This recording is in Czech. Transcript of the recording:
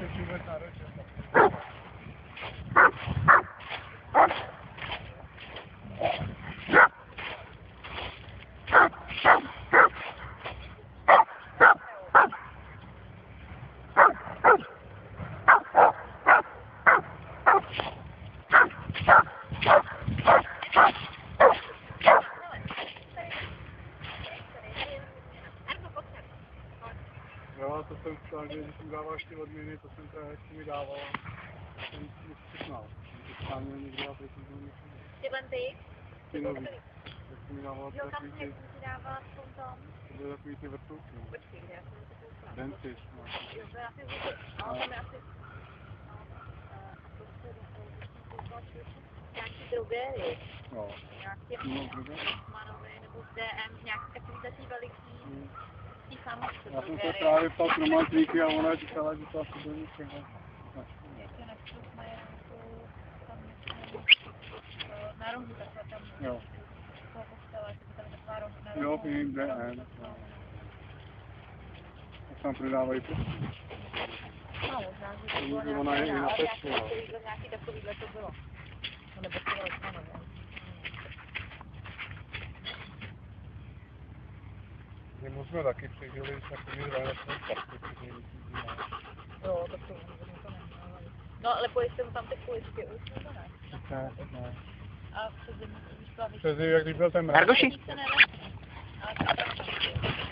teď vůbec náročné. Jo, to jsem psal, že když mi dáváš ty odměny, to jsem teda hezky mi dával. Jsem mi přiznal. Tam měl někdo a teď jsem to Tyhle ty? ty nový. Tak jsem mi dával Jo, tam takový jsem ty, ti dávala v tom tom. to byly takový ty vrtulky. Počkej, kde já jsem to koukala. Dentist, no. Jo, to je asi zvuky. Ale tam je asi... Nějaký drogery. No. Nějaký Manové nebo DM, nějaký takový zatím veliký. Tý samosti Já jsem se drogery. právě ptal pro mantlíky a ona říkala, že to asi do ničeho. Ještě nechci mají nějakou tam na rohu takhle tam. Jo. Toho postele, že tam taková roh na rohu. Jo, vím, DM. A tam prodávají prsty. No, možná, že to bylo To ona je i na pečku. nějaký takovýhle to bylo. No, nebo to bylo, no, nevím. My jsme taky přežili s takovými zvláštními prsty. Jo, tak to vůbec to nemělo. No, ale pojď jsem tam ty pojistky, už to ne. Ne. A přes zimu, když byla Přes jak když byl ten mrak. Margoši? ale to